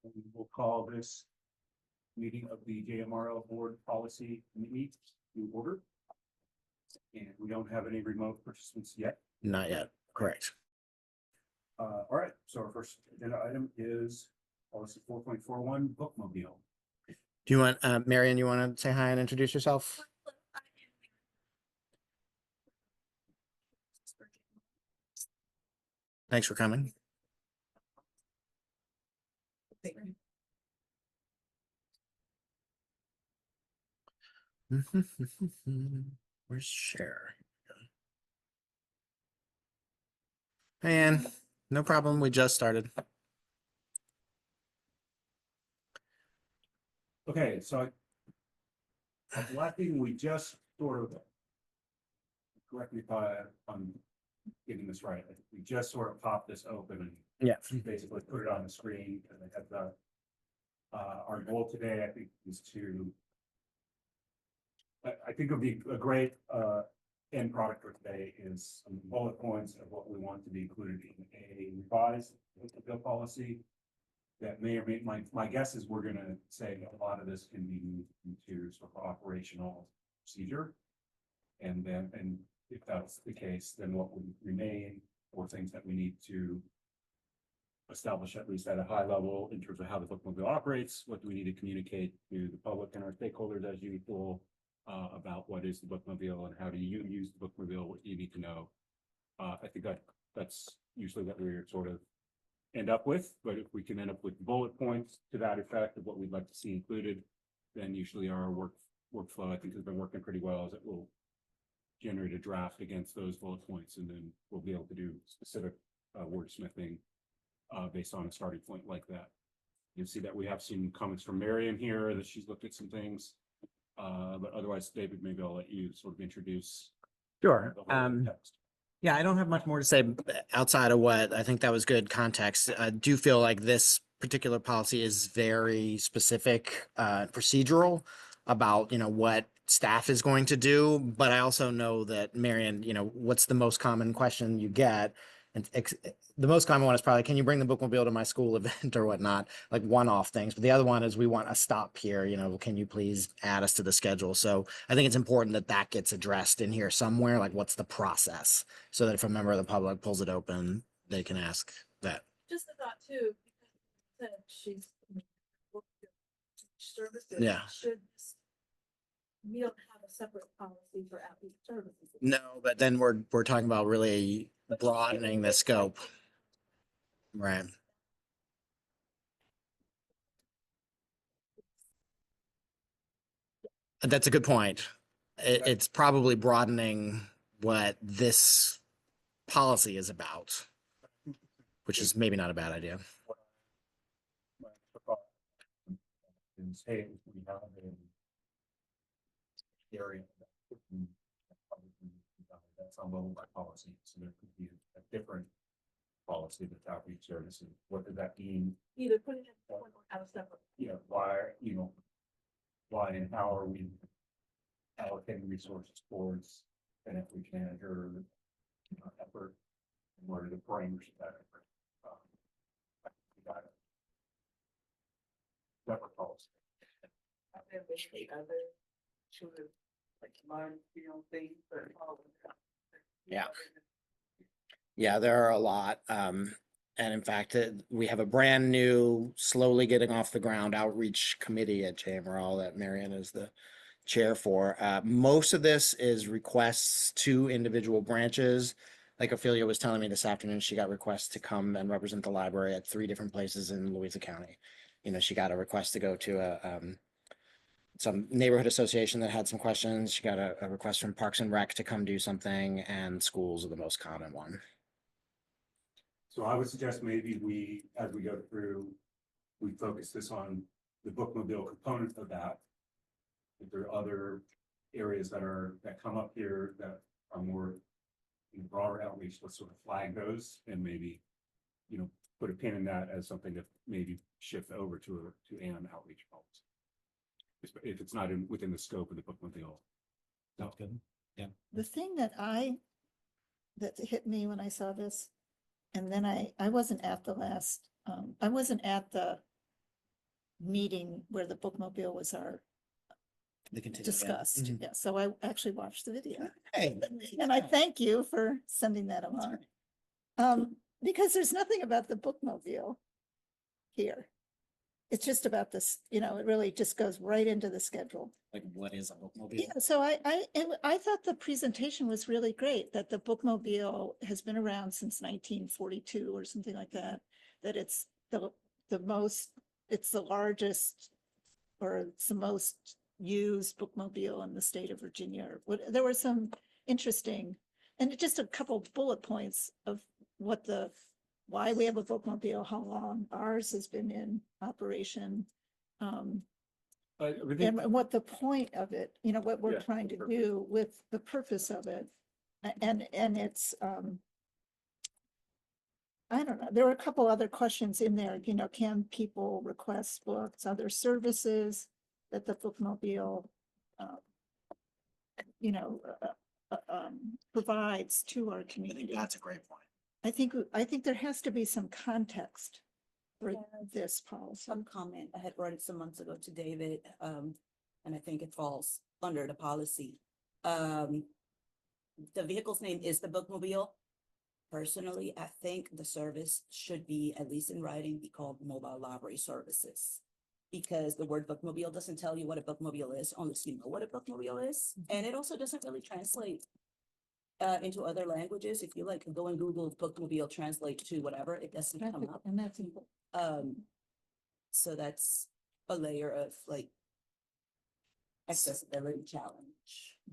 We will call this meeting of the JMRL Board Policy Meet to order. And we don't have any remote participants yet. Not yet, correct. All right, so our first agenda item is policy 4.41 bookmobile. Do you want, Marion, you want to say hi and introduce yourself? Thanks for coming. Where's share? Hey, Ann, no problem. We just started. Okay, so I'm collecting, we just sort of, correct me if I'm getting this right, we just sort of popped this open Yeah. and basically put it on the screen, and I have the, our goal today, I think, is to, I think it would be a great, end product for today is some bullet points of what we want to be included in a revised bill policy. That may or may, my guess is we're gonna say a lot of this can be moved into sort of operational procedure. And then, and if that's the case, then what would remain or things that we need to establish at least at a high level in terms of how the bookmobile operates, what do we need to communicate to the public and our stakeholders as usual, about what is the bookmobile and how do you use the bookmobile, what you need to know. I think that's usually what we're sort of end up with, but if we can end up with bullet points to that effect of what we'd like to see included, then usually our workflow, I think, has been working pretty well, as it will generate a draft against those bullet points, and then we'll be able to do specific wordsmithing based on a starting point like that. You'll see that we have seen comments from Marion here that she's looked at some things, but otherwise, David, maybe I'll let you sort of introduce. Sure. The whole text. Yeah, I don't have much more to say outside of what I think that was good context. I do feel like this particular policy is very specific, procedural about, what staff is going to do. But I also know that, Marion, what's the most common question you get? And the most common one is probably, can you bring the bookmobile to my school event or whatnot, like one-off things. But the other one is, we want a stop here, can you please add us to the schedule? So I think it's important that that gets addressed in here somewhere, like what's the process, so that if a member of the public pulls it open, they can ask that. Just a thought too, because she's services. Yeah. Should we don't have a separate policy for outreach services? No, but then we're talking about really broadening the scope. Right. That's a good point. It's probably broadening what this policy is about, which is maybe not a bad idea. Is, hey, we have an area that's on level by policy, so there could be a different policy that's outreach services. What does that mean? Either putting it in one or out of separate. Why and how are we allocating resources towards an outreach manager effort? And what are the parameters of that effort? We got it. Separate policy. Other sort of like mind things or all of that. Yeah. Yeah, there are a lot. And in fact, we have a brand new, slowly getting off the ground outreach committee at JMRL that Marion is the chair for. Most of this is requests to individual branches. Like Ophelia was telling me this afternoon, she got requests to come and represent the library at 3 different places in Louisa County. She got a request to go to some neighborhood association that had some questions. She got a request from Parks and Rec to come do something, and schools are the most common one. So I would suggest maybe we, as we go through, we focus this on the bookmobile component of that. If there are other areas that come up here that are more broader outreach, let's sort of flag those and maybe, put a pin in that as something that maybe shift over to an outreach policy. If it's not within the scope of the bookmobile. Sounds good. Yeah. The thing that hit me when I saw this, and then I wasn't at the last, I wasn't at the meeting where the bookmobile was our The continuum, yeah. discussed. Mhm. Yeah, so I actually watched the video. Hey. And I thank you for sending that along. Because there's nothing about the bookmobile here. It's just about this, it really just goes right into the schedule. Like, what is a bookmobile? Yeah, so I thought the presentation was really great, that the bookmobile has been around since 1942 or something like that. That it's it's the largest, or it's the most used bookmobile in the state of Virginia. There were some interesting, and just a couple bullet points of why we have a bookmobile, how long ours has been in operation. And what the point of it, what we're Yeah, trying to purpose. do with the purpose of it. And it's, I don't know, there were a couple other questions in there, can people request books, other services that the bookmobile, you know, provides to our community. That's a great point. I think there has to be some context for Yeah. this policy. Some comment, I had brought it some months ago to David, and I think it falls under the policy. The vehicle's name is the bookmobile. Personally, I think the service should be, at least in writing, be called mobile library services. Because the word bookmobile doesn't tell you what a bookmobile is, unless you know what a bookmobile is, and it also doesn't really translate into other languages. If you like go and Google bookmobile translate to whatever, it doesn't come up. And that's important. So that's a layer of like accessibility challenge.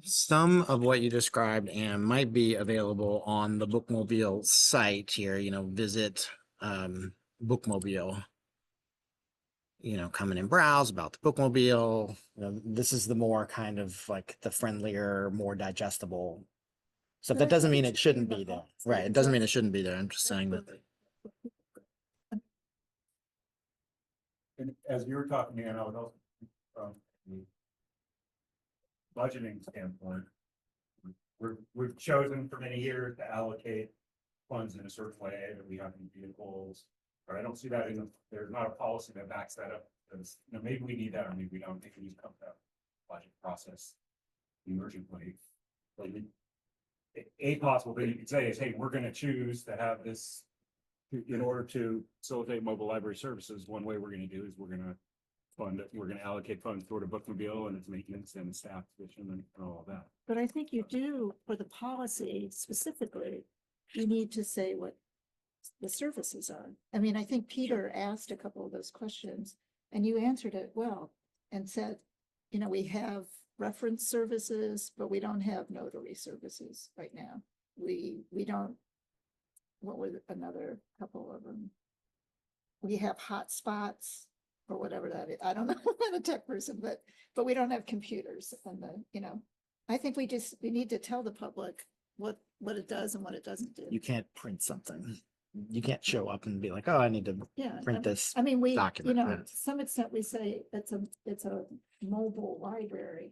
Some of what you described, and might be available on the bookmobile site here, visit bookmobile. Come in and browse about the bookmobile. This is the more kind of like the friendlier, more digestible stuff. But That I doesn't think mean it it should shouldn't be be the there. policy. Right. It doesn't mean it shouldn't be there. I'm just saying that. And as you were talking, Dan, I would also, from the budgeting standpoint, we've chosen for many years to allocate funds in a certain way, that we have in vehicles. But I don't see that there's not a policy that backs that up. Maybe we need that, or maybe we don't. Think we just come to that budget process emergently. But a possible thing you could say is, hey, we're gonna choose to have this. In order to facilitate mobile library services, one way we're gonna do is we're gonna fund it, we're gonna allocate funds toward a bookmobile and its maintenance and staff position and all of that. But I think you do, for the policy specifically, you need to say what the services are. I mean, I think Peter asked a couple of those questions and you answered it well and said, we have reference services, but we don't have notary services right now. We don't, what were another couple of them? We have hotspots or whatever that is. I don't know, I'm not a tech person, but we don't have computers and I think we need to tell the public what it does and what it doesn't do. You can't print something. You can't show up and be like, oh, I need to Yeah. print this. I mean, document, yeah. to some extent, we say it's a mobile library.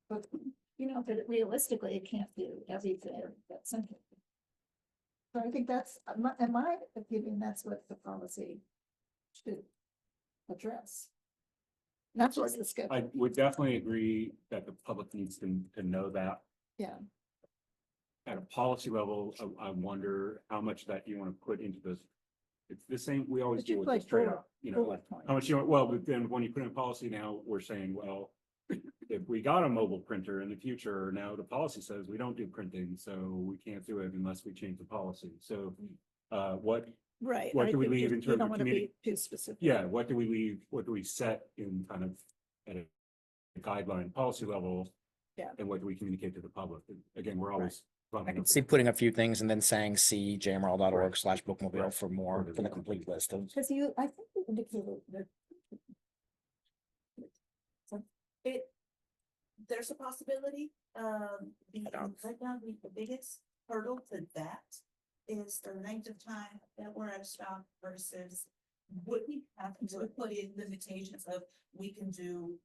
But, but realistically, it can't do everything that's in it. So I think that's, in my opinion, that's what the policy should address. Not just the I schedule, would definitely agree that the public needs to know that. yeah. At a policy level, I wonder how much that you want to put into this. It's the same, we always But you do with like this trade bullet- off, bullet points. how much well, but then when you put in policy now, we're saying, well, if we got a mobile printer in the future, now the policy says we don't do printing, so we can't do it unless we change the policy. So, what Right. what I do we think leave you- in you terms don't of wanna be community? Too specific. Yeah, what do we leave, what do we set in kind of at a guideline policy level? Yeah. And what do we communicate to the public? Again, we're always. I can see putting a few things and then saying see jmrl.org/bookmobile for more, for the complete list of. Because I think you indicated that. There's a possibility, right now, the biggest hurdle to that is the length of time that we're at stop versus would we have to put in limitations of we can do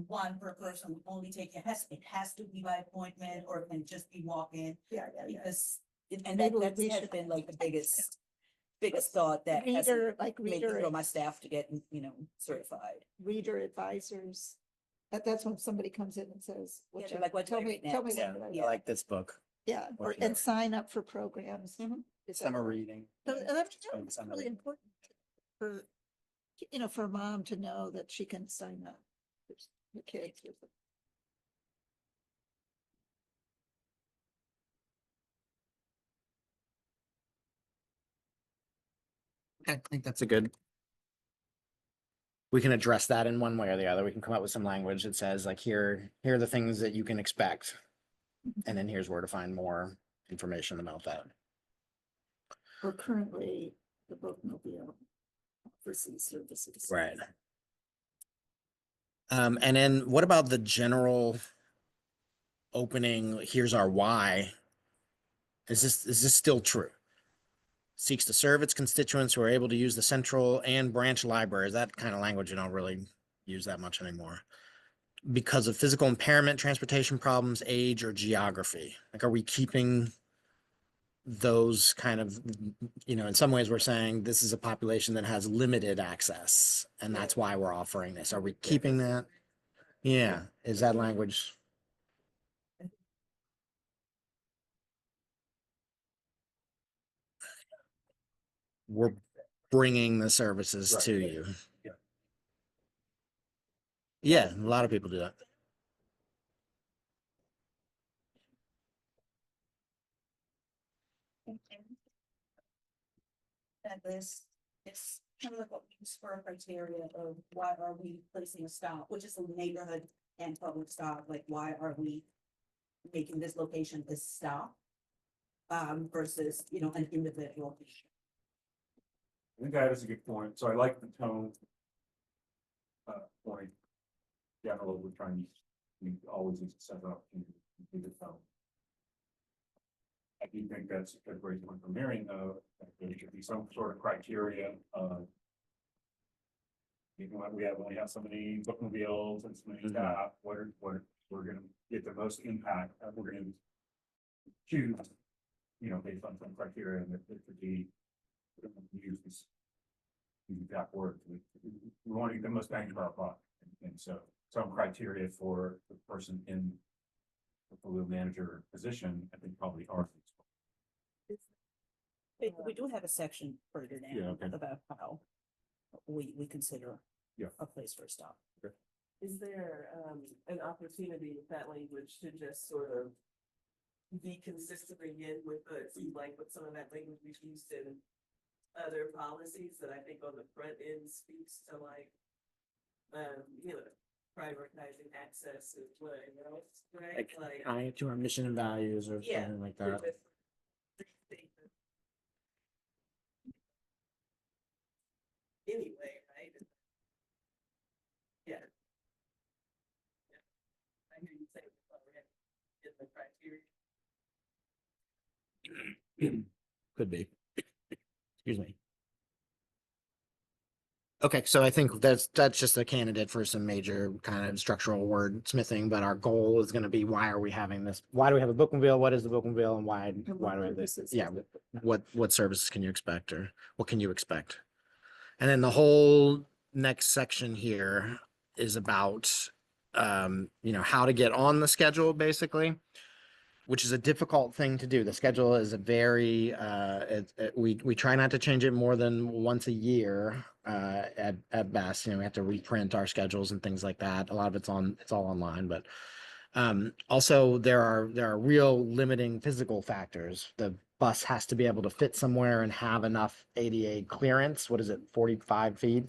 one per person, only take, it has to be by appointment or it can just be walk-in, Yeah. because, and Maybe that we has should- been like the biggest biggest thought that has Reader, like made me reader, throw my staff to get, certified. reader advisors. That's when somebody comes in and says, Yeah, what they're like, what do tell I me, read tell me next? what Yeah, to I write. like this book. Yeah, what or, you and wrote. sign up for programs. Mhm. Is that- Summer reading. So that's Spend that's summer really reading. important for, for a mom to know that she can sign up for the kids. with it. I think that's a good. We can address that in one way or the other. We can come up with some language that says like, here are the things that you can expect. And then here's where to find more information about that. Or currently, the bookmobile offers these services. Right. And then what about the general opening, here's our why? Is this still true? Seeks to serve its constituents who are able to use the central and branch libraries. That kind of language you don't really use that much anymore. Because of physical impairment, transportation problems, age, or geography. Like, are we keeping those kind of, in some ways we're saying this is a population that has limited access, and that's why we're offering this. Are we keeping that? Yeah. Is that language? We're bringing the services Right. to you. Yeah. Yeah, a lot of people do that. That this is kind of like what we use for a criteria of why are we placing a stop, which is a neighborhood and public stop, like why are we making this location a stop? Versus, an individual. I think that is a good point. So I like the tone. Point. General, we're trying, we always need to set up and do the tone. I do think that's a great one from Marion, though, that there should be some sort of criteria, we only have so many bookmobiles and so many staff, what we're gonna get the most impact, we're gonna choose, based on some criteria, and it could be, use this exact word, we want to get the most bang for our buck, and so some criteria for the person in the portfolio manager position, I think probably are. We do have a section further Yeah, down okay. about how we consider Yeah. a place for a stop. Is there an opportunity with that language to just sort of be consistently in with it seems like with some of that language we've used in other policies that I think on the front end speaks to like, prioritizing access as well, right? Like to our mission and values or Yeah. something like or that. just restate them. Anyway, right? Yeah. I hear you say it's already in the criteria. Could be. Excuse me. Okay, so I think that's just a candidate for some major kind of structural wordsmithing, but our goal is going to be why are we having this? Why do we have a bookmobile? What is the bookmobile, and why do we have this? Yeah, what services can you expect, or what can you expect? And then the whole next section here is about how to get on the schedule, basically, which is a difficult thing to do. The schedule is a very we try not to change it more than once a year at best. We have to reprint our schedules and things like that. A lot of it's all online, but also there are real limiting physical factors. The bus has to be able to fit somewhere and have enough ADA clearance. What is it, 45 feet?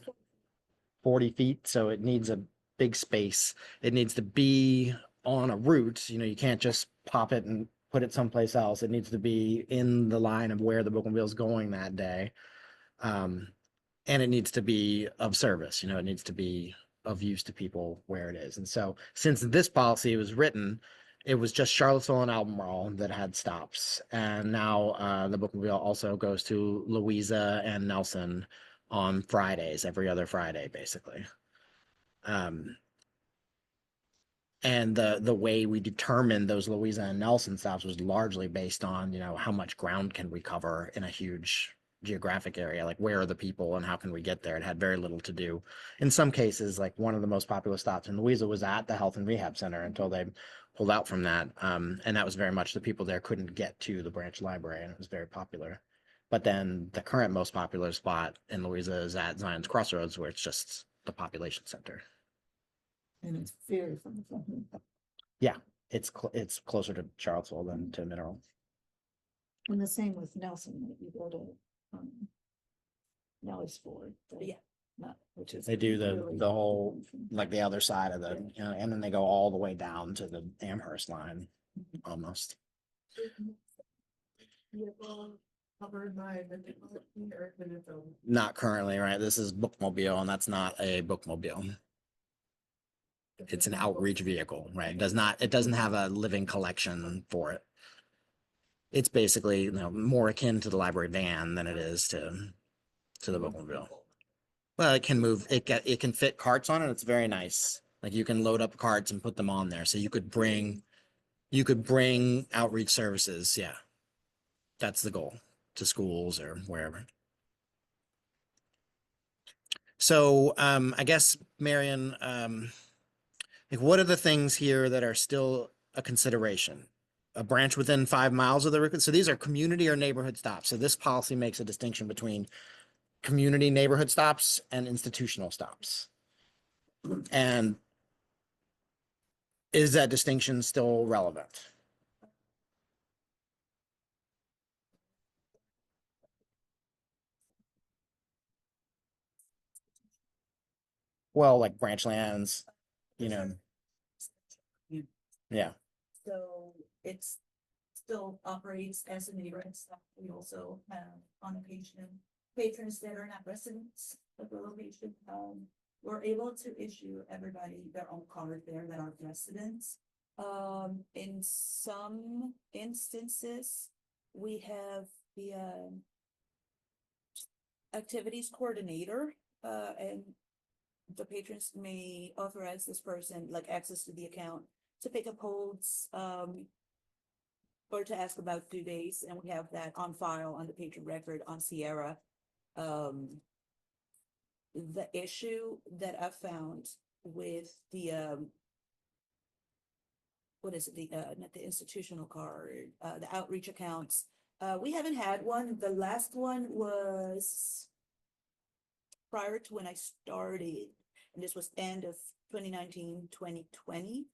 40 feet. So it needs a big space. It needs to be on a route. You can't just pop it and put it someplace else. It needs to be in the line of where the bookmobile is going that day. And it needs to be of service. It needs to be of use to people where it is. And so since this policy was written, it was just Charlottesville and Albemarle that had stops. And now the bookmobile also goes to Louisa and Nelson on Fridays, every other Friday, basically. And the way we determined those Louisa and Nelson stops was largely based on, how much ground can we cover in a huge geographic area, like where are the people and how can we get there? It had very little to do. In some cases, like one of the most popular stops in Louisa was at the Health and Rehab Center until they pulled out from that. And that was very much the people there couldn't get to the branch library, and it was very popular. But then the current most popular spot in Louisa is at Zion's Crossroads, where it's just the population center. And it's very from the front. Yeah, it's closer to Charlottesville than to Mineral. And the same with Nelson, that you go to, Nellis Ford. Yeah. Not, which is. They do really the whole, different. like the other side of the, you know, and then they go all the way down to the Amherst line, almost. Covered by the technology or is it its own? Not currently, right? This is Bookmobile, and that's not a Bookmobile. It's an outreach vehicle, right? It doesn't have a living collection for it. It's basically, you know, more akin to the library van than it is to the Bookmobile. Well, it can move, it can fit carts on it. It's very nice. Like you can load up carts and put them on there. So you could bring outreach services. Yeah. That's the goal, to schools or wherever. So I guess, Marion, like what are the things here that are still a consideration? A branch within 5 miles of the route. So these are community or neighborhood stops. So this policy makes a distinction between community neighborhood stops and institutional stops. And is that distinction still relevant? Well, like branch lands, you know, yeah. So it's still operates as a neighborhood stop. We also have on occasion patrons that are not residents of the location. We're able to issue everybody their own card there that aren't residents. In some instances, we have the activities coordinator, and the patrons may authorize this person like access to the account to pick up holds, or to ask about due days, and we have that on file on the patron record on Sierra. The issue that I found with the what is it, the not the institutional card, the outreach accounts, we haven't had one. The last one was prior to when I started, and this was end of 2019, 2020.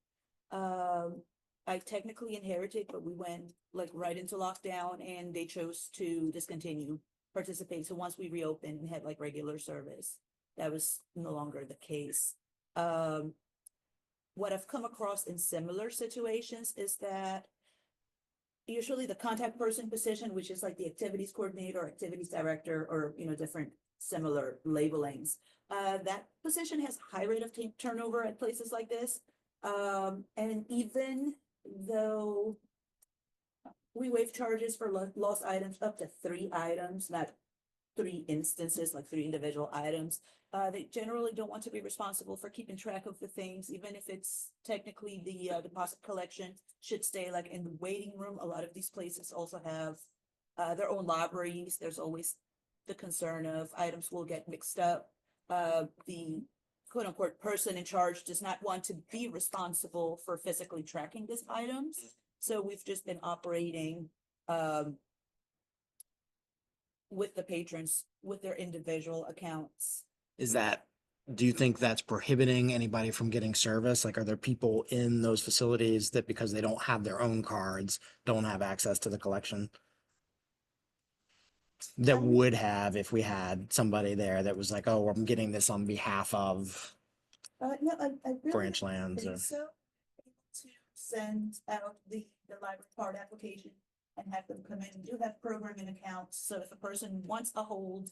I technically inherited, but we went like right into lockdown and they chose to discontinue participate. So once we reopened and had like regular service, that was no longer the case. What I've come across in similar situations is that usually the contact person position, which is like the activities coordinator or activities director, or, you know, different similar labelings, that position has high rate of turnover at places like this. And even though we waive charges for lost items up to 3 items, not 3 instances, like 3 individual items, they generally don't want to be responsible for keeping track of the things, even if it's technically the deposit collection should stay like in the waiting room. A lot of these places also have their own libraries. There's always the concern of items will get mixed up. The quote unquote person in charge does not want to be responsible for physically tracking these items. So we've just been operating with the patrons with their individual accounts. Do you think that's prohibiting anybody from getting service? Like, are there people in those facilities that because they don't have their own cards, don't have access to the collection? That would have if we had somebody there that was like, oh, I'm getting this on behalf of No, I really branch don't lands. think Or... so. To send out the library card application and have them come in. We do have programming accounts, so if a person wants a hold,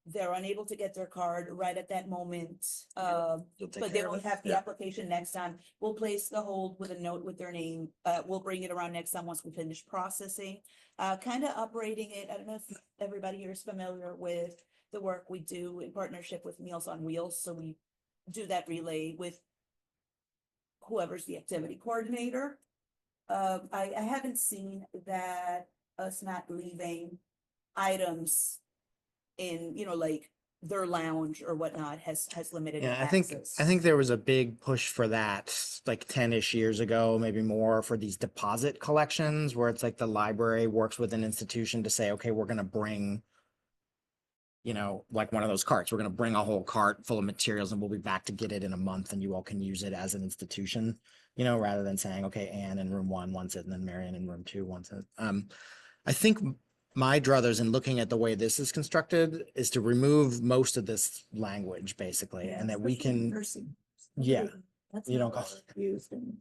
they're unable to get their card right at that moment. You'll take But they care of don't it? have the Yeah. application next time. We'll place the hold with a note with their name. We'll bring it around next time once we finish processing. Kind of operating it. I don't know if everybody here is familiar with the work we do in partnership with Meals on Wheels. So we do that relay with whoever's the activity coordinator. I haven't seen that us not leaving items in, you know, like their lounge or whatnot has limited Yeah, access. I think there was a big push for that like 10-ish years ago, maybe more, for these deposit collections where it's like the library works with an institution to say, okay, we're gonna bring, you know, like one of those carts. We're gonna bring a whole cart full of materials and we'll be back to get it in a month and you all can use it as an institution, you know, rather than saying, okay, Anne in room 1 wants it and then Marianne in room 2 wants it. I think my druthers in looking at the way this is constructed is to remove most of this language basically, and that we Especially in can, nursing. yeah, That's you not don't go- used in.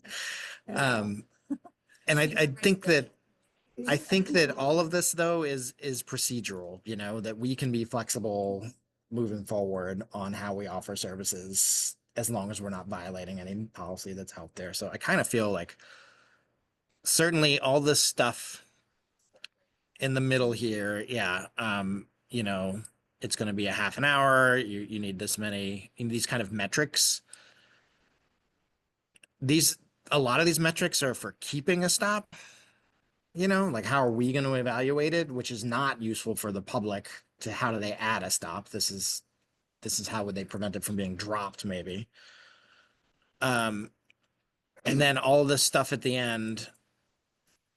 and I think that all of this though is procedural, you know, that we can be flexible moving forward on how we offer services as long as we're not violating any policy that's out there. So I kind of feel like certainly all this stuff in the middle here, yeah, you know, it's going to be a half an hour. You need this many, these kind of metrics. These, a lot of these metrics are for keeping a stop. You know, like how are we going to evaluate it, which is not useful for the public to how do they add a stop. This is how would they prevent it from being dropped, maybe. And then all this stuff at the end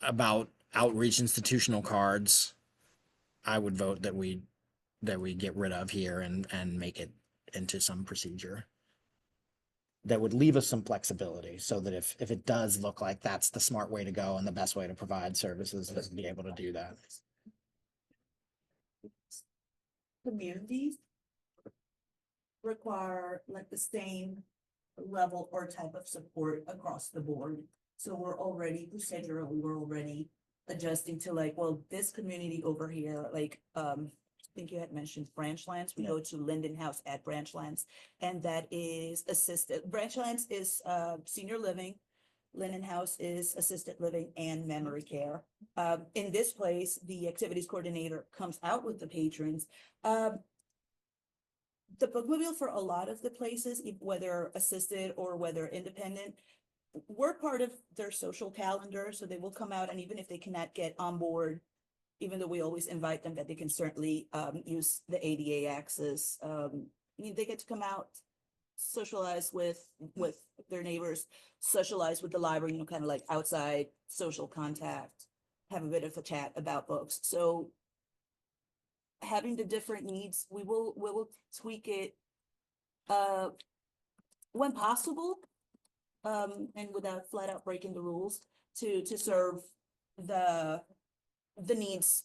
about outreach institutional cards, I would vote that we get rid of here and make it into some procedure that would leave us some flexibility so that if it does look like that's the smart way to go and the best way to provide services, that we'd be able to do that. Communities require like the same level or type of support across the board. So we're already procedurally, we're already adjusting to like, well, this community over here, like, I think you had mentioned Branchlands. We go to Linden House at Branchlands, and that is assisted. Branchlands is senior living. Linden House is assisted living and memory care. In this place, the activities coordinator comes out with the patrons. The bookmobile for a lot of the places, whether assisted or whether independent, we're part of their social calendar, so they will come out, and even if they cannot get on board, even though we always invite them, that they can certainly use the ADA access. They get to come out, socialize with their neighbors, socialize with the library, you know, kind of like outside social contact, have a bit of a chat about books. So having the different needs, we will tweak it when possible, and without flat out breaking the rules to serve the needs.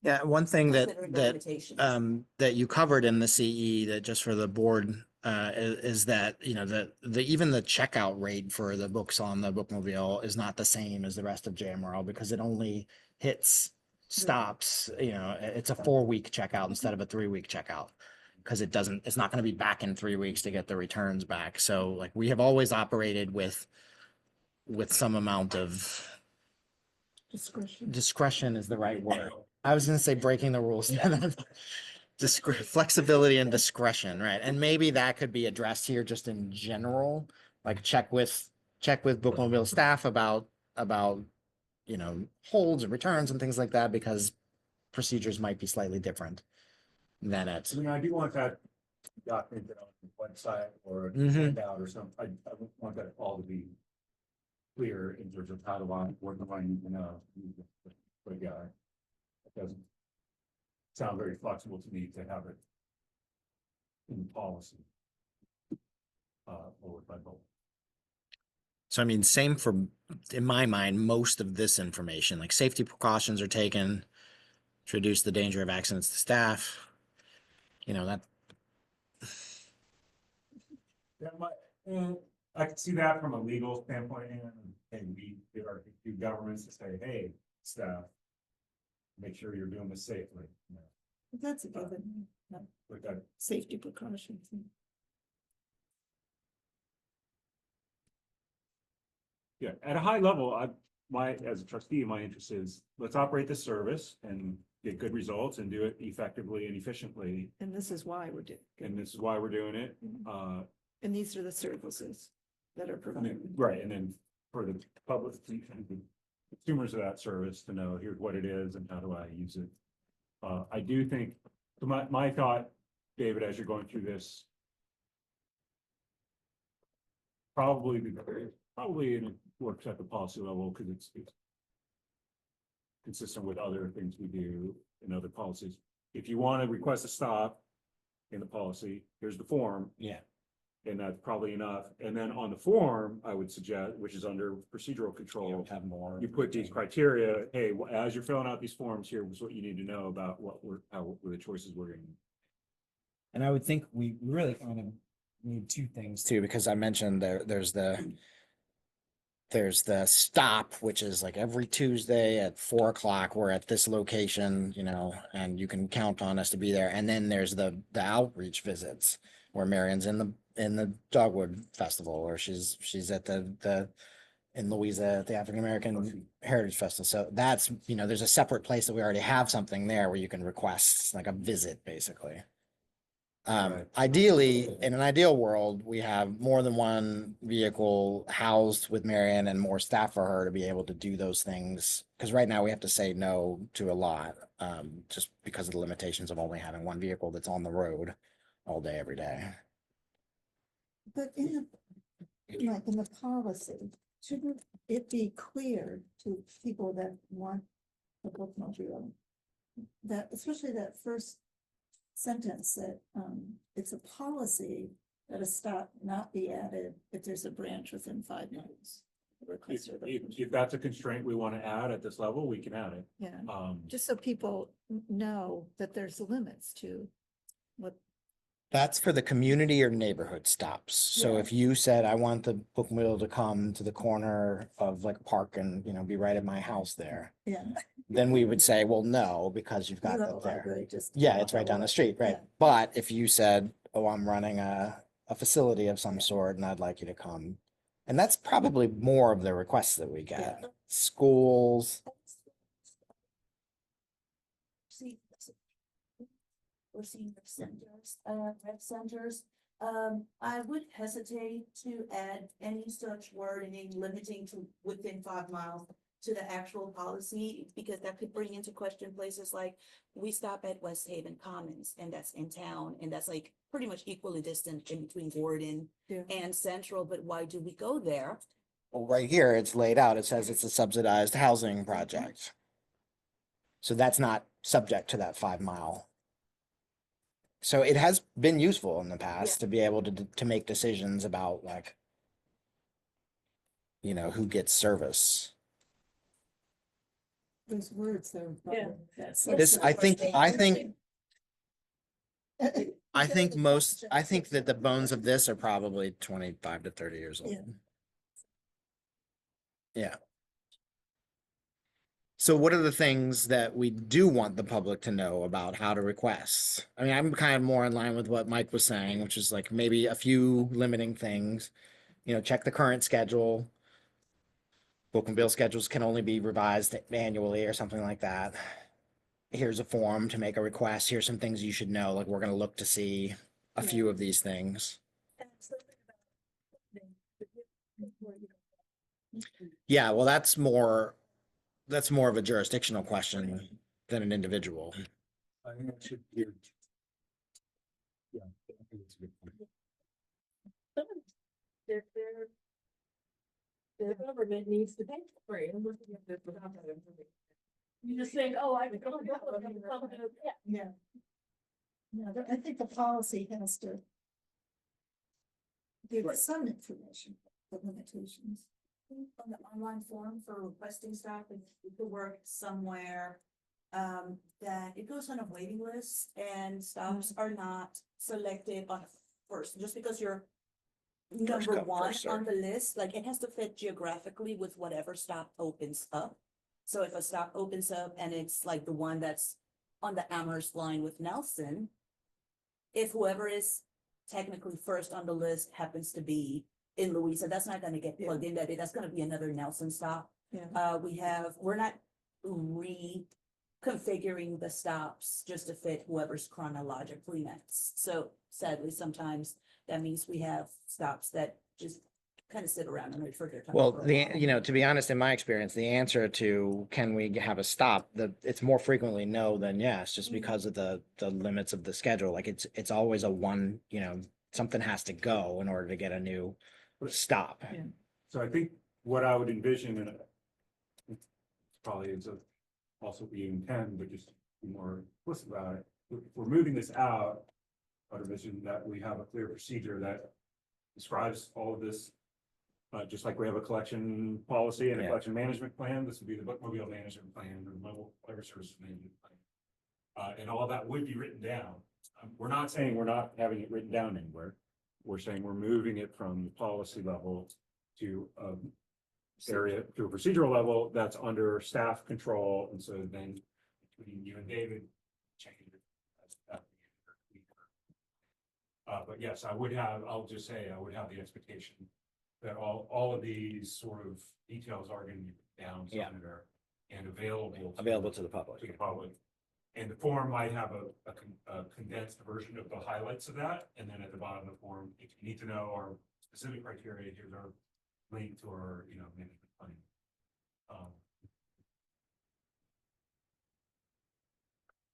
Yeah, one thing Considering the limitations. that you covered in the CE, that just for the board, is that, you know, the even the checkout rate for the books on the bookmobile is not the same as the rest of JMRL because it only hits stops, you know, it's a 4-week checkout instead of a 3-week checkout. Because it's not going to be back in 3 weeks to get the returns back. So like we have always operated with some amount of discretion is the right word. I was going to say breaking the rules. Flexibility and discretion, right? And maybe that could be addressed here just in general, like check with bookmobile staff about, you know, holds and returns and things like that, because procedures might be slightly different than it. I mean, I do want that documented on the website or Mhm. handout or something. I want that all to be clear in terms of how do what do I need to know for a guy. It doesn't sound very flexible to me to have it in policy. Or by both. So, I mean, same for, in my mind, most of this information, like safety precautions are taken to reduce the danger of accidents to staff. You know, that, That might, I can see that from a legal standpoint, and we get our governments to say, hey, staff, make sure you're doing this safely. You know, That's a given, but that, safety precautions. yeah, at a high level, as a trustee, my interest is, let's operate the service and get good results and do it effectively and efficiently. And this is why we're doing. And this is why we're doing it. And these are the services that are And provided. then, right, and then for the public, the consumers of that service to know, here's what it is and how do I use it. I do think So my thought, David, as you're going through this. Probably it works at the policy level, because it's consistent with other things we do in other policies. If you want to request a stop in the policy, here's the form. Yeah. And that's probably enough. And then on the form, I would suggest, which is under procedural You control, have more. you put these criteria, hey, as you're filling out these forms, here was what you need to know about what how the choices we're going to. And I would think we really kind of need two things too, because I mentioned there's the stop, which is like every Tuesday at 4 o'clock, we're at this location, you know, and you can count on us to be there. And then there's the outreach visits where Marion's in the Dogwood Festival, or she's at the in Louisa at the African American Heritage Festival. So that's, you know, there's a separate place that we already have something there where you can request like a visit, basically. Right. Ideally, in an ideal world, we have more than one vehicle housed with Marion and more staff for her to be able to do those things. Because right now we have to say no to a lot, just because of the limitations of only having one vehicle that's on the road all day, every day. But like in the policy, shouldn't it be clear to people that want a bookmobile? That, especially that first sentence, that it's a policy that a stop not be added if there's a branch within 5 minutes. If that's a constraint we want to add at this level, we can add it. Yeah, Um, just so people know that there's limits to what. That's for the community or neighborhood stops. So Yeah. if you said, I want the bookmobile to come to the corner of like park and, you know, be right at my house there, Yeah. then we would say, well, no, because you've got You have that a there. library just Yeah, it's right down the street, right? Yeah. But if you said, oh, I'm running a facility of some sort and I'd like you to come. And that's probably more of the requests that we get. Yeah. Schools. See, or senior centers, rec centers. I would hesitate to add any such wording limiting to within 5 miles to the actual policy, because that could bring into question places like we stop at West Haven Commons, and that's in town, and that's like pretty much equally distant in between Gordon Yeah. and Central, but why do we go there? Well, right here, it's laid out. It says it's a subsidized housing project. So that's not subject to that 5 mile. So it has been useful in the past to be able to make decisions about like, you know, who gets service. Those words there. Yeah. This, I think that the bones of this are probably 25 to 30 years old. Yeah. Yeah. So what are the things that we do want the public to know about how to request? I mean, I'm kind of more in line with what Mike was saying, which is like maybe a few limiting things. You know, check the current schedule. Bookmobile schedules can only be revised annually or something like that. Here's a form to make a request. Here's some things you should know. Like we're going to look to see a few of these things. Yeah, well, that's more of a jurisdictional question than an individual. I think that should be. Yeah, I think it's a good point. The government needs to pay for it. I'm looking at this without that information. You just think, oh, I can go. Yeah. Yeah, I think the policy has to give us some information, the limitations. On the online form for requesting stop, if you could work somewhere, that it goes on a waiting list and stops are not selected on first, just because you're number come, one first serve. on the list, like it has to fit geographically with whatever stop opens up. So if a stop opens up and it's like the one that's on the Amherst line with Nelson, if whoever is technically first on the list happens to be in Louisa, that's not gonna get plugged in that day. That's gonna be another Nelson stop. Yeah. We're not reconfiguring the stops just to fit whoever's chronologically next. So sadly, sometimes that means we have stops that just kind of sit around and wait for their time. Well, for a while. you know, to be honest, in my experience, the answer to can we have a stop, it's more frequently no than yes, just because of the limits of the schedule. Like it's always a one, you know, something has to go in order to get a new stop. Yeah. So I think what I would envision, and it's probably is also be intend, but just be more explicit about it. If we're moving this out, I would envision that we have a clear procedure that describes all of this. Just like we have a collection policy and a Yeah. collection management plan, this would be the bookmobile management plan or mobile library service management plan. And all that would be written down. We're not saying we're not having it written down anywhere. We're saying we're moving it from the policy level to area to a procedural level that's under staff control. And so then between you and David, change it. But yes, I'll just say, I would have the expectation that all of these sort of details are going to be down Yeah. somewhere and available. To the public. To the public. And the form might have a condensed version of the highlights of that, and then at the bottom of the form, if you need to know our specific criteria, here's our link to our, management plan.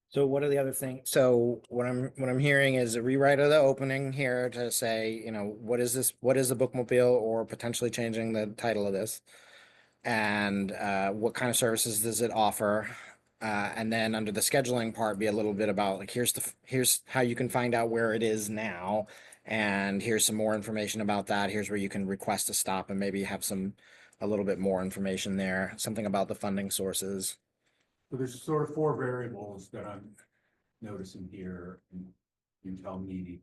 So what are the other things? So what I'm hearing is a rewrite of the opening here to say, you know, what is this? What is a bookmobile, or potentially changing the title of this? And what kind of services does it offer? And then under the scheduling part, be a little bit about like, here's how you can find out where it is now. And here's some more information about that. Here's where you can request a stop and maybe have a little bit more information there, something about the funding sources. So there's sort of 4 variables that I'm noticing here, and you tell me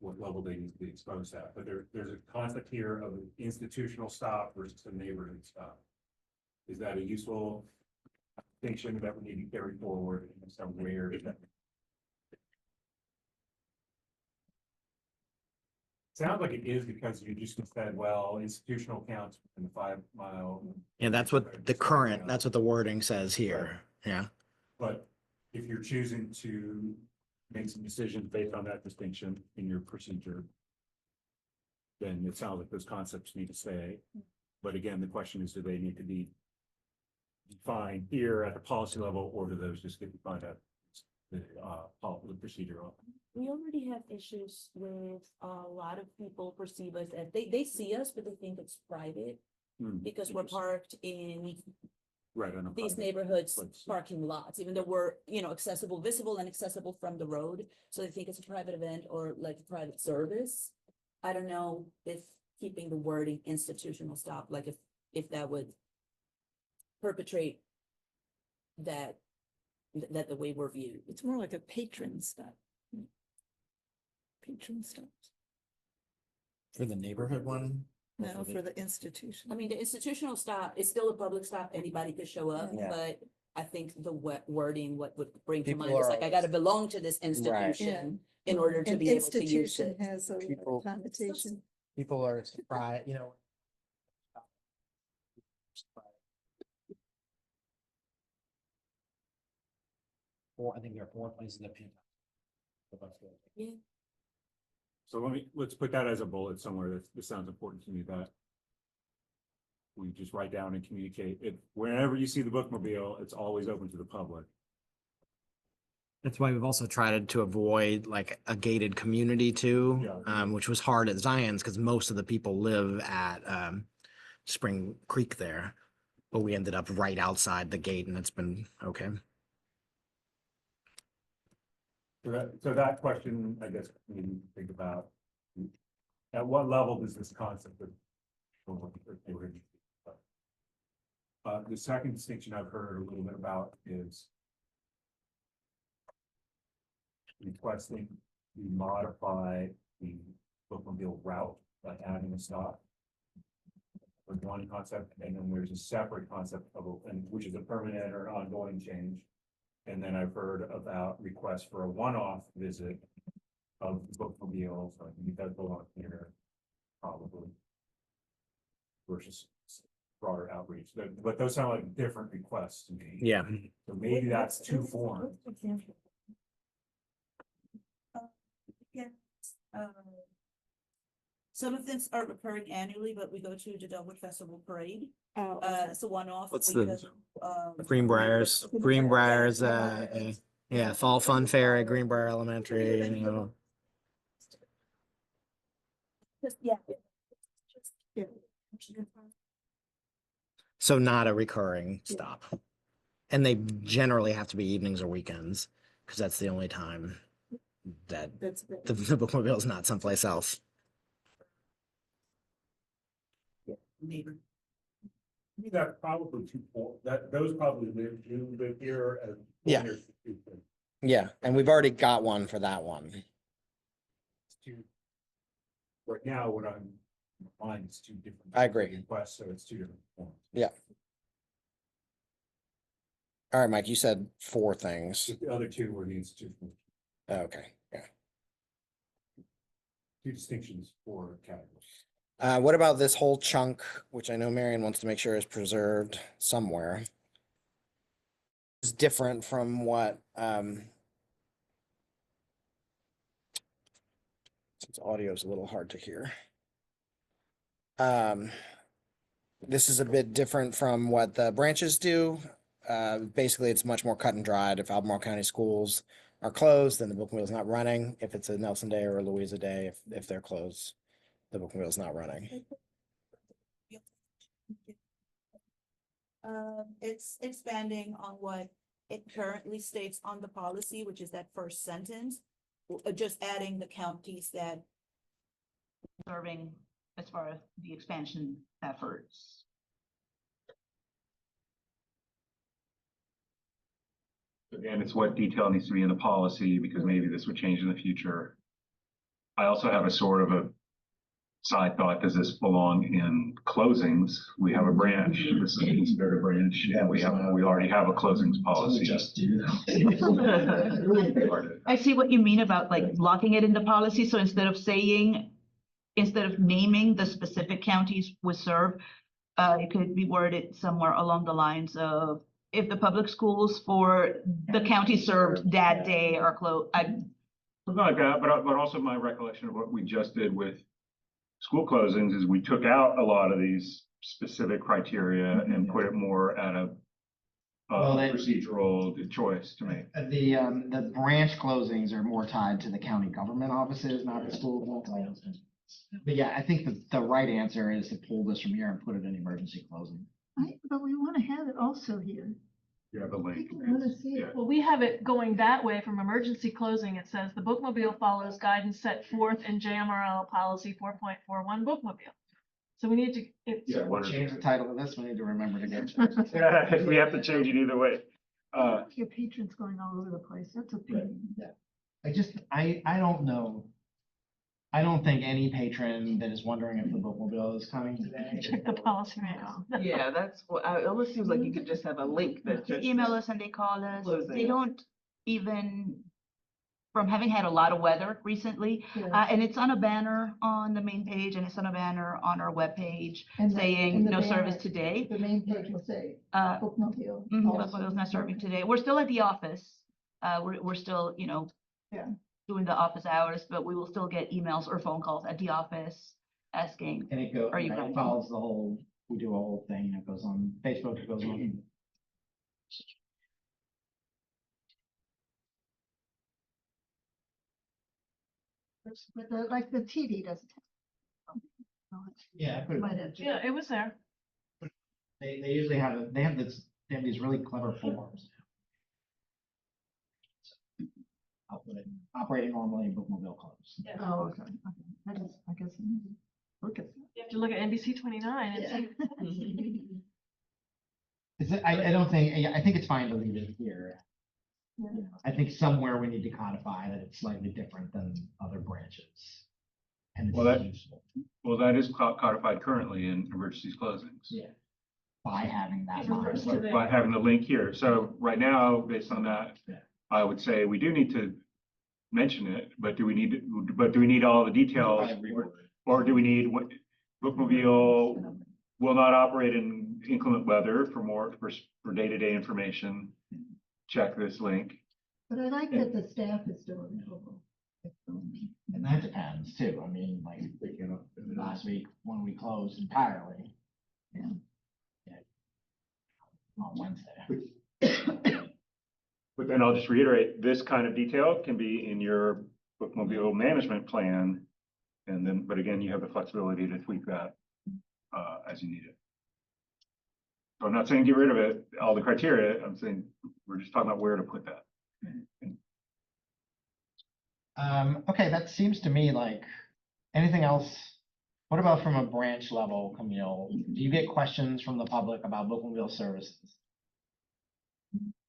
what level they need to be exposed at, but there's a concept here of an institutional stop versus a neighborhood stop. Is that a useful distinction that we need to carry forward in somewhere? Sounds like it is, because you just said, well, institutional counts in the 5 mile. Yeah, that's what that's what the wording says here. Yeah. But if you're choosing to make some decisions based on that distinction in your procedure, then it sounds like those concepts need to stay. But again, the question is, do they need to be defined here at the policy level, or do those just get defined at the procedure level? We already have issues with a lot of people perceive us as, they see us, but they think it's private because we're parked in Right, I know. these neighborhoods Let's- parking lots, even though we're, accessible, visible and accessible from the road. So they think it's a private event or like a private service. I don't know if keeping the wording institutional stop, like if that would perpetrate that the way we're viewed. It's more like a patron stop. Patron stops. For the neighborhood one? No, for the institution. I mean, the institutional stop is still a public stop. Anybody could show up, Yeah. but I think the wording, what would bring to People mind is are like, I gotta belong to this institution in order to An be able to use institution it. has a People- connotation. People are surprised, I think there are 4 places that pin. Yeah. So let's put that as a bullet somewhere. This sounds important to me, that we just write down and communicate it. Whenever you see the bookmobile, it's always open to the public. That's why we've also tried to avoid like a gated community too, Yeah. which was hard at Zion's because most of the people live at Spring Creek there, but we ended up right outside the gate, and it's been okay. So that question, I guess, we need to think about. At what level does this concept of the second distinction I've heard a little bit about is requesting to modify the bookmobile route by adding a stop. For one concept, and then there's a separate concept which is a permanent or ongoing change. And then I've heard about requests for a one-off visit of the bookmobile, so I think that belongs here, probably. Versus broader outreach, but those sound like different requests to me. Yeah. So maybe that's 2 forms. Some of them are recurring annually, but we go to the Dogwood Festival Parade. Oh, It's a one-off. What's We the- go, Greenbriers, yeah, fall fun fair at Greenbrier Elementary, you know. Yeah. yeah. So not a recurring stop. And they generally have to be evenings or weekends, because that's the only time that That's the bookmobile is not someplace else. Neighbor. I think that's probably those probably do live here as. Yeah. Yeah, and we've already got one for that one. Right now, what I'm, mine is two different. I agree. Requests, so it's two different forms. Yeah. All right, Mike, you said 4 things. The other two were the institutional, Okay, yeah. two distinctions for categories. What about this whole chunk, which I know Marion wants to make sure is preserved somewhere? It's different from what, since audio is a little hard to hear. This is a bit different from what the branches do. Basically, it's much more cut and dried. If Albemarle County schools are closed, then the bookmobile is not running. If it's a Nelson Day or a Louisa Day, if they're closed, the bookmobile is not running. It's expanding on what it currently states on the policy, which is that first sentence. Just adding the counties that serving as far as the expansion efforts. Again, it's what detail needs to be in the policy, because maybe this would change in the future. I also have a sort of a side thought. Does this belong in closings? We have a branch. This is considered a branch, and we already have a closings policy. Just do that. I see what you mean about like locking it in the policy. So instead of naming the specific counties we serve, it could be worded somewhere along the lines of, if the public schools for the county served that day are closed. Something like that, but also my recollection of what we just did with school closings is we took out a lot of these specific criteria and put it more at a Well, procedural choice to make. The branch closings are more tied to the county government offices, not the school. But yeah, I think the right answer is to pull this from here and put it in emergency closing. But we want to have it also here. Yeah, the link. People want to see Yeah. it. Well, we have it going that way from emergency closing. It says the bookmobile follows guidance set forth in JMRL policy 4.41 bookmobile. So we need to, Yeah, one or Change the two. title of this, we need to remember to get. Yeah, we have to change it either way. Your patrons going all over the place. That's a Right. pain. I don't know. I don't think any patron that is wondering if the bookmobile is coming today. check the policy manual. Yeah, that's what, it almost seems like you could just have a link that They just. email us and they call us. They Closing. don't even, from having had a lot of weather recently, and it's on a banner on the main page and it's on a banner on our webpage saying no service today. The main page will say bookmobile. Bookmobile's not serving today. We're still at the office. We're still, Yeah. doing the office hours, but we will still get emails or phone calls at the office asking. And it goes, Are you right, it running? follows the whole, we do a whole thing, it goes on Facebook, it goes on. But like the TV doesn't. Yeah, I put it- Might have. Yeah, it was there. they usually have, they have these really clever forms. I'll put it, operating normally, bookmobile closed. Oh, okay. I guess. Look at. You have to look at NBC 29 and see. I don't think, I think it's fine to leave it here. Yeah. I think somewhere we need to codify that it's slightly different than other branches. And it's Well, that- useful Well, that is codified currently in emergencies closings. Yeah. by having that. Refers line. to the- By having the link here. So right now, based on that, Yeah. I would say we do need to mention it, but do we need all the details? Or do we need what bookmobile will not operate in inclement weather for day-to-day information? Check this link. But I like that the staff is doing it. And that depends too. I mean, like, last week when we closed entirely. Yeah. Yeah. On Wednesday. But then I'll just reiterate, this kind of detail can be in your bookmobile management plan. And then, but again, you have the flexibility to tweak that as you need it. So I'm not saying get rid of it, all the criteria. I'm saying we're just talking about where to put that. Okay, that seems to me like, anything else? What about from a branch level, Camille? Do you get questions from the public about bookmobile services?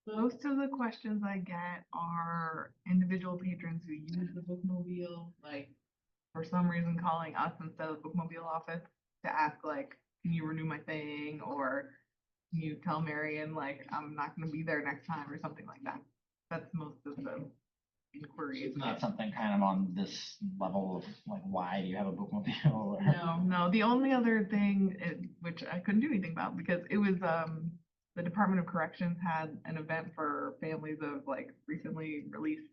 Most of the questions I get are individual patrons who use the bookmobile, like for some reason calling us instead of the bookmobile office to ask like, can you renew my thing? Or can you tell Marion like I'm not gonna be there next time or something like that. That's most of the inquiries. It's not something kind of on this level of like, why do you have a bookmobile? Or- No, the only other thing, which I couldn't do anything about because it was, the Department of Corrections had an event for families of like recently released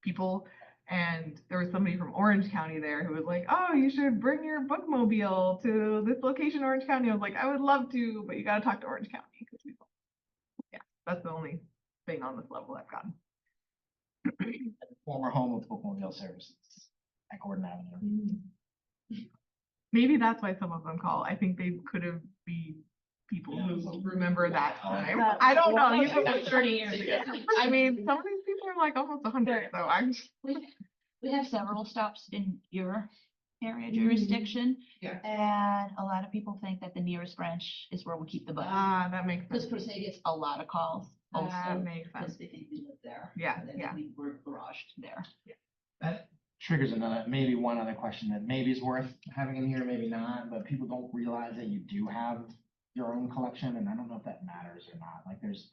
people. And there was somebody from Orange County there who was like, oh, you should bring your bookmobile to this location, Orange County. I was like, I would love to, but you gotta talk to Orange County. Yeah, that's the only thing on this level I've gotten. Former home of bookmobile services at Gordon Avenue. Maybe that's why some of them call. I think they could have been people who remember that time. I don't know. You know, 30 years ago. I mean, some of these people are like almost 100, so I'm. We have several stops in your area jurisdiction. Yeah. And a lot of people think that the nearest branch is where we keep the bus. Ah, that makes Because sense. per se gets a lot of calls That also, makes sense. because they think we live there. Yeah, And then yeah. we were garaged there. That triggers maybe one other question that maybe is worth having in here, maybe not, but people don't realize that you do have your own collection, and I don't know if that matters or not. Like there's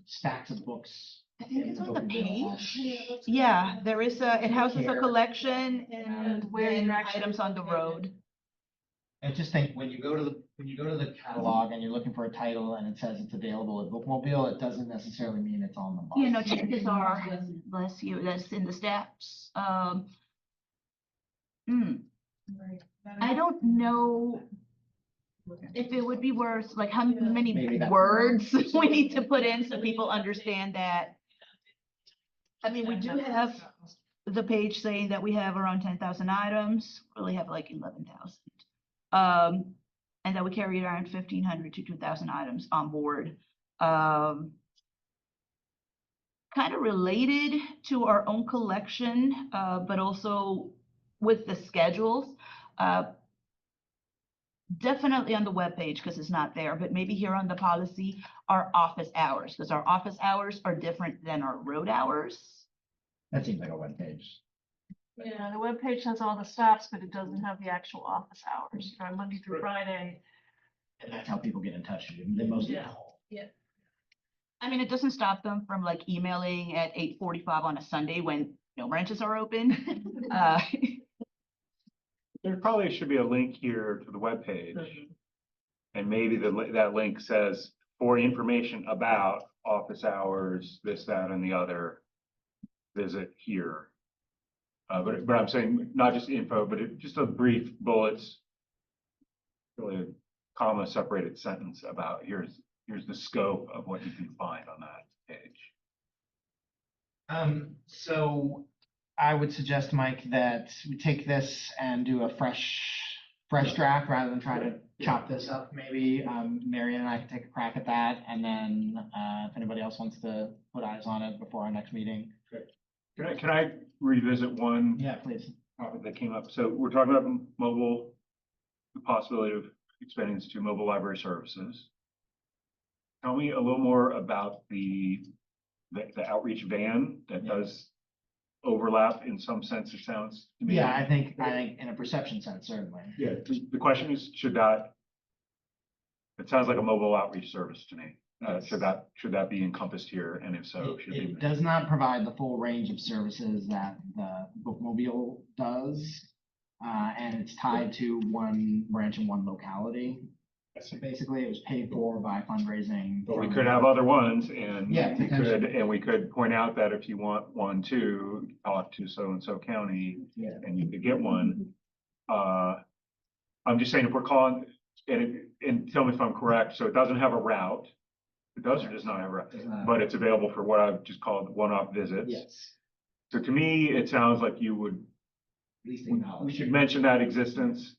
stacks of books. I think in it's on the bookmobile. page. Yeah, there is it houses a Here. collection and where you're then actually items on the road. I just think when you go to the catalog and you're looking for a title and it says it's available at Bookmobile, it doesn't necessarily mean it's on the bus. You know, chances are, bless you, that's in the stats. I don't know if it would be worth, like how Maybe many that's- words we need to put in so people understand that. I mean, we do have the page saying that we have around 10,000 items, really have like 11,000. And that we carry around 1,500 to 2,000 items on board. Kind of related to our own collection, but also with the schedules. Definitely on the webpage because it's not there, but maybe here on the policy, our office hours, because our office hours are different than our road hours. That seems like a web page. Yeah, the webpage has all the stops, but it doesn't have the actual office hours, you know, Monday through Friday. And that's how people get in touch with you. They mostly Yeah. call. I mean, it doesn't stop them from like emailing at 8:45 on a Sunday when no branches are open. There probably should be a link here to the webpage. And maybe that link says for information about office hours, this, that, and the other, visit here. But I'm saying not just info, but just a brief bullets, really a comma separated sentence about here's the scope of what you can find on that page. So I would suggest, Mike, that we take this and do a fresh draft rather than try to chop this up. Maybe Marion and I can take a crack at that, and then if anybody else wants to put eyes on it before our next meeting. Can I revisit one Yeah, please. topic that came up? So we're talking about mobile, the possibility of expanding this to mobile library services. Tell me a little more about the outreach van that does overlap in some sense, it sounds to me. Yeah, I think in a perception sense, certainly. Yeah, the question is, it sounds like a mobile outreach service to me. Should that be encompassed here? And if so, should It it? does not provide the full range of services that the bookmobile does. And it's tied to one branch in one locality. So basically it was paid for by fundraising. But we from- could have other ones and Yeah, we could, potentially. and we could point out that if you want one too, talk to so-and-so county Yeah. and you could get one. I'm just saying if we're calling, and tell me if I'm correct, so it doesn't have a route. It does or does not have a route, Does not- but it's available for what I've just called one-off visits. Yes. So to me, it sounds like you would, At least we acknowledge. should mention that existence,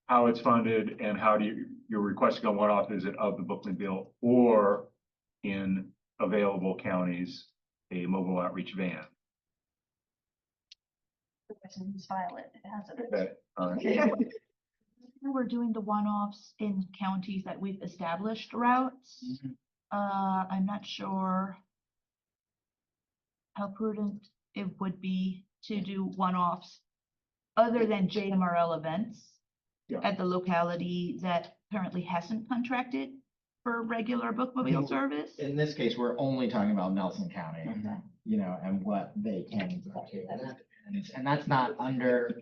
how it's funded, and how you're requesting a one-off visit of the bookmobile or in available counties, a mobile outreach van. It's Violet, it has it. Okay, all right. We're doing the one-offs in counties that we've established routes. Mhm. I'm not sure how prudent it would be to do one-offs other than JMRL events Yeah. at the locality that currently hasn't contracted for regular bookmobile Mhm. service. In this case, we're only talking about Nelson County, Okay. you know, and what they can. And that's not under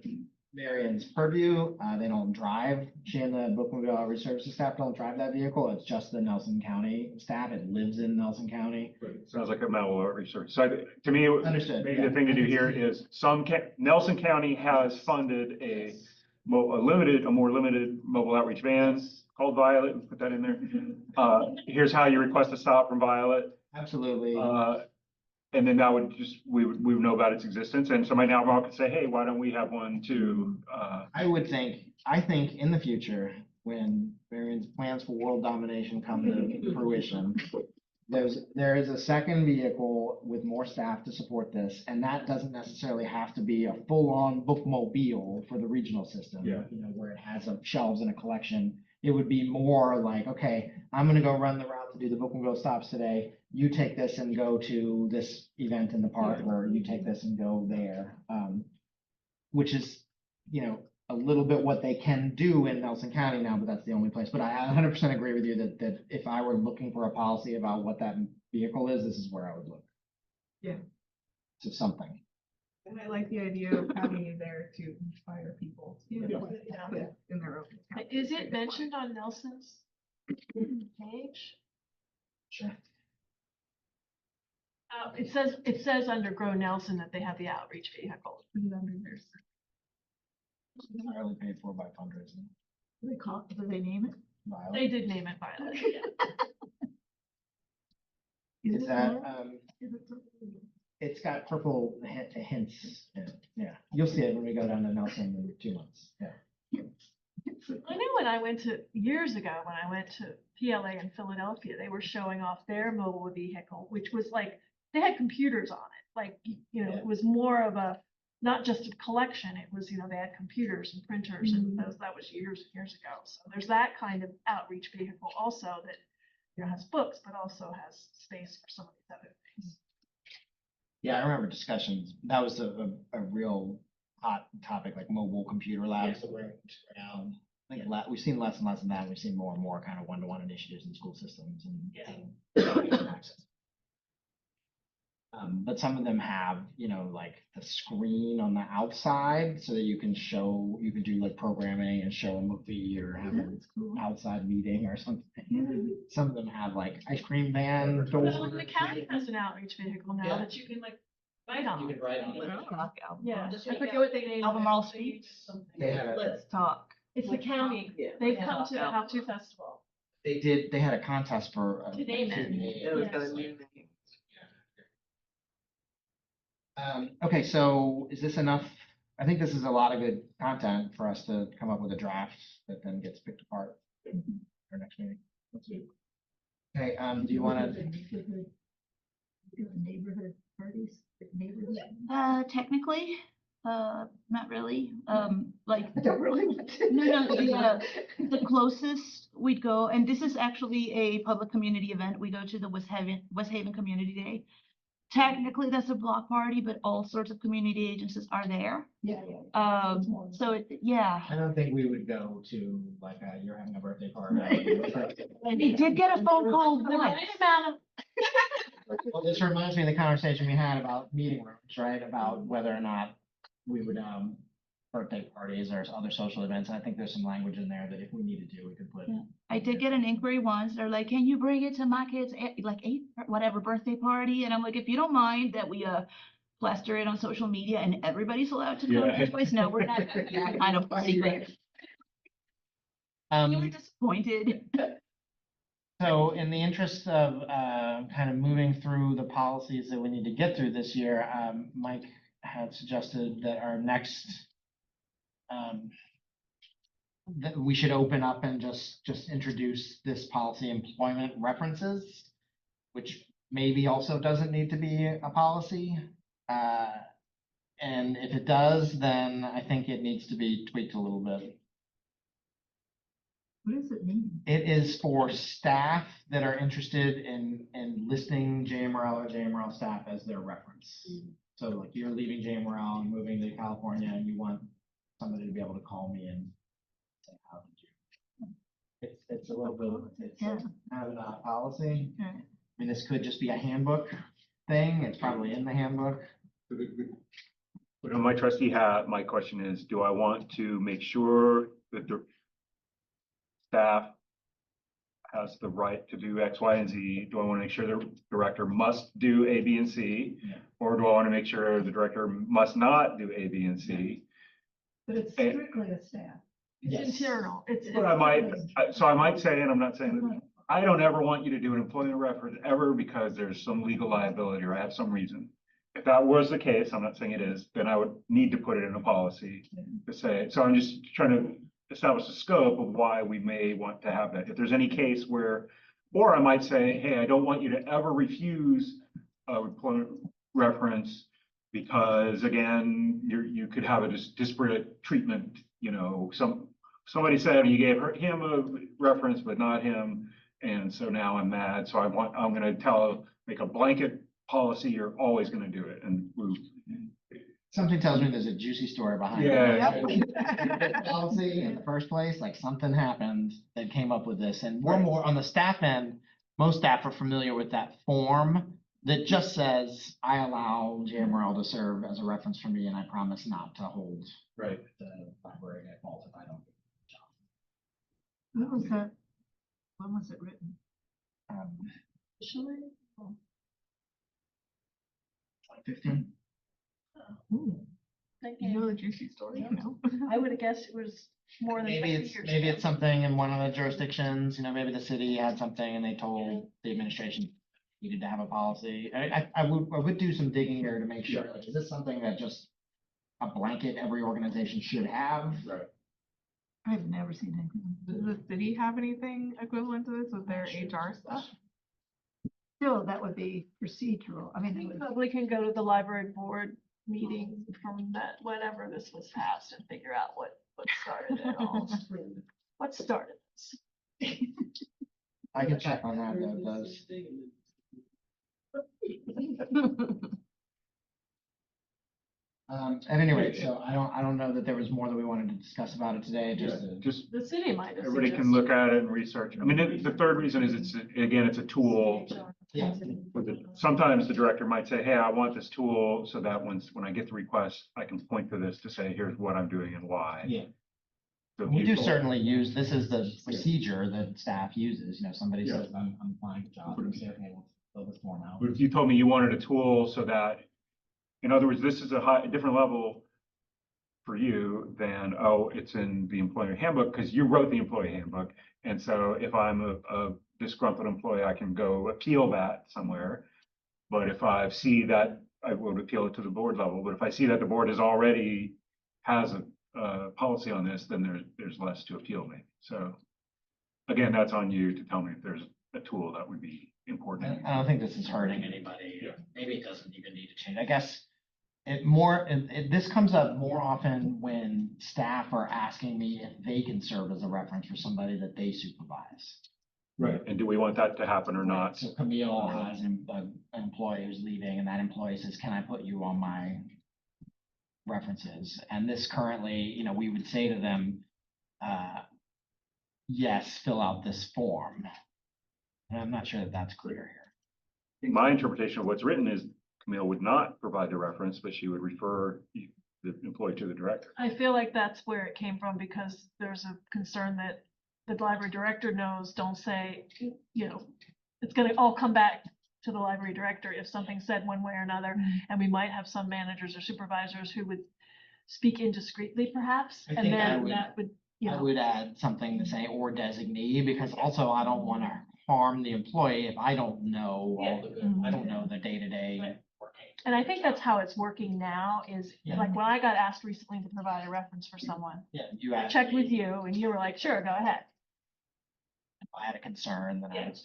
Marion's purview. They don't drive. She and the bookmobile outreach services staff don't drive that vehicle. It's just the Nelson County staff. It lives in Nelson County. Sounds like a mobile outreach service. So to me, Understood, maybe yeah. the thing to do here is Nelson County has funded a more limited mobile outreach van called Violet. Let's put that in there. Here's how you request a stop from Violet. Absolutely. And then that would just, we would know about its existence. And somebody now could say, hey, why don't we have one too? I think in the future, when Marion's plans for world domination come to fruition, there is a second vehicle with more staff to support this, and that doesn't necessarily have to be a full-on bookmobile for the regional system. Yeah. You know, where it has shelves and a collection. It would be more like, okay, I'm gonna go run the route to do the bookmobile stops today. You take this and go to this event in the park, or you take this and go there. Which is, you know, a little bit what they can do in Nelson County now, but that's the only place. But I 100% agree with you that if I were looking for a policy about what that vehicle is, this is where I would look. Yeah. To something. And I like the idea of having you there to inspire people. to put it in their own. Is it mentioned on Nelson's page? Sure. It says under Grow Nelson that they have the outreach vehicle. Put it under their. Entirely paid for by fundraising. Do they name it? Violet. They did name it Violet. Is that, it's got purple hints in it. Yeah, you'll see it when we go down to Nelson in 2 months. Yeah. I know when I went to, years ago, when I went to PLA in Philadelphia, they were showing off their mobile vehicle, which was like, they had computers on it. Like, you know, Yeah. it was more of a, not just a collection, it was, you know, they had computers and printers and that was years and years ago. So there's that kind of outreach vehicle also that, you know, has books, but also has space for some of these other things. Yeah, I remember discussions. That was a real hot topic, like mobile computer labs that were around. I think we've seen less and less of that. We've seen more and more kind of one-to-one initiatives in school systems and access. But some of them have, you know, like the screen on the outside so that you can do like programming and show a movie or have an outside meeting or something. Some of them have like ice cream van. Well, the county has an outreach vehicle now Yeah. that you can like write on. write on it. Yeah, I forget what they named it. Albemarle Speaks. They had a, Let's talk. It's the county. Yeah. They come to the How To Festival. they had a contest for. To name it. It was got a new name. Okay, so is this enough? I think this is a lot of good content for us to come up with a draft that then gets picked apart for next meeting. Okay, do you want to? Neighborhood parties, technically, not really, like. I don't really. No, the closest we'd go, and this is actually a public community event, we go to the West Haven Community Day. Technically, that's a block party, but all sorts of community agencies are there. Yeah. So, yeah. I don't think we would go to like, you're having a birthday party. We did get a phone call once. Well, this reminds me of the conversation we had about meeting rooms, right? About whether or not we would, birthday parties or other social events. I think there's some language in there that if we needed to, we could put. Yeah. I did get an inquiry once. They're like, can you bring it to my kid's like eighth, whatever birthday party? And I'm like, if you don't mind that we plaster it on social media and everybody's allowed to come Yeah. to your place. No, we're not having that kind of party there. You were disappointed. So in the interest of kind of moving through the policies that we need to get through this year, Mike had suggested that our next that we should open up and just introduce this policy employment references, which maybe also doesn't need to be a policy. And if it does, then I think it needs to be tweaked a little bit. What does it mean? It is for staff that are interested in listing JMRL or JMRL staff as their reference. So like you're leaving JMRL and moving to California and you want somebody to be able to call me and say, how did you? It's a little bit, it's Yeah. kind of a policy. Right. I mean, this could just be a handbook thing. It's probably in the handbook. But on my trustee hat, my question is, do I want to make sure that the staff has the right to do X, Y, and Z? Do I want to make sure the director must do A, B, and C? Yeah. Or do I want to make sure the director must not do A, B, and C? But it's And- strictly a staff. Yes. It's internal. It's. But I might, so I might say, and I'm not saying that, I don't ever want you to do an employment reference ever because there's some legal liability or I have some reason. If that was the case, I'm not saying it is, then I would need to put it in a policy to say, so I'm just trying to establish the scope of why we may want to have that. If there's any case where, or I might say, hey, I don't want you to ever refuse a employment reference because again, you could have a disparate treatment, you know, somebody said you gave him a reference, but not him. And so now I'm mad. So I'm going to make a blanket policy. You're always going to do it. And Something tells me there's a juicy story behind Yeah. it. Policy in the first place, like something happened that came up with this, and we're more on the staff end. Most staff are familiar with that form that just says, I allow JMRL to serve as a reference for me, and I promise not to hold right. the library at fault if I don't. When was that? When was it written? Officially? 2015. You know the juicy story, you know? I would have guessed it was more than Maybe 50 years. maybe ago. it's something in one of the jurisdictions, you know, maybe the city had something and they told the administration needed to have a policy. I would do some digging here to make sure, like, is this something that just a blanket every organization should have? Right. I've never seen anything. Does the city have anything equivalent to this with their HR stuff? Still, that would be procedural. I mean, We it would. probably can go to the library board meeting from that, whenever this was passed and figure out what started it all. What started this? I can check on that, though, does. At any rate, so I don't know that there was more that we wanted to discuss about it today, Just The city might have. everybody can look at it and research. I mean, the third reason is it's a tool. Yeah. Sometimes the director might say, hey, I want this tool so that when I get the request, I can point to this to say, here's what I'm doing and why. Yeah. So if We do people- certainly use, this is the procedure that staff uses, you know, somebody says, I'm applying for a job, and say, okay, we'll fill this form out. But if you told me you wanted a tool so that, in other words, this is a different level for you than, oh, it's in the employee handbook, because you wrote the employee handbook. And so if I'm a disgruntled employee, I can go appeal that somewhere. But if I see that, I would appeal it to the board level. But if I see that the board has a policy on this, then there's less to appeal maybe. So again, that's on you to tell me if there's a tool that would be important. I don't think this is hurting anybody. Yeah. Maybe it doesn't even need to change. I guess this comes up more often when staff are asking me if they can serve as a reference for somebody that they supervise. Right. And do we want that to happen or not? So Camille has an employee who's leaving and that employee says, can I put you on my references? And this currently, you know, we would say to them, yes, fill out this form. And I'm not sure that that's clear here. My interpretation of what's written is Camille would not provide the reference, but she would refer the employee to the director. I feel like that's where it came from because there's a concern that the library director knows, don't say, you know, it's gonna all come back to the library director if something's said one way or another. And we might have some managers or supervisors who would speak indiscreetly perhaps, I and think I then would- that would, you I know. would add something to say or designee, because also I don't want to harm the employee if I don't know all the, I don't know the day-to-day Right. working. And I think that's how it's working now is, Yeah. like, when I got asked recently to provide a reference for someone, Yeah, you I asked checked me with you and you were like, sure, go ahead. if I had a concern, then I Yeah. would.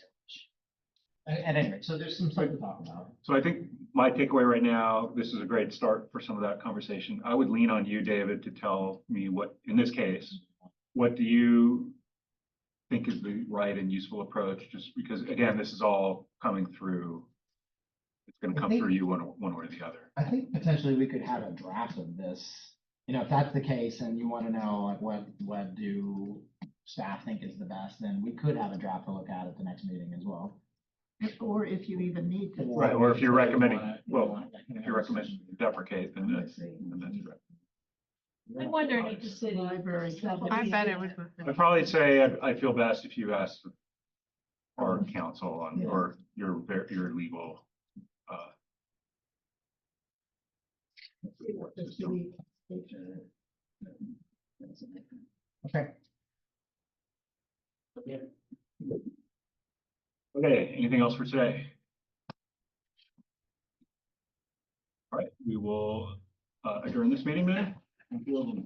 At any rate, so there's some stuff to talk about. So I think my takeaway right now, this is a great start for some of that conversation. I would lean on you, David, to tell me what, in this case, what do you think is the right and useful approach? Just because, again, this is all coming through. It's gonna I come think- through you one way or the other. I think potentially we could have a draft of this. You know, if that's the case and you want to know like what do staff think is the best, then we could have a draft to look at the next meeting as well. Or if you even need to. Right, or if you're recommending, You well, want it, if you're recommending deprecate, then that's right. I'm wondering if the city. Library. I bet it was. I'd probably say I feel best if you ask our counsel on, or your legal, Okay. okay, anything else for today? All right, we will adjourn this meeting then. Thank you.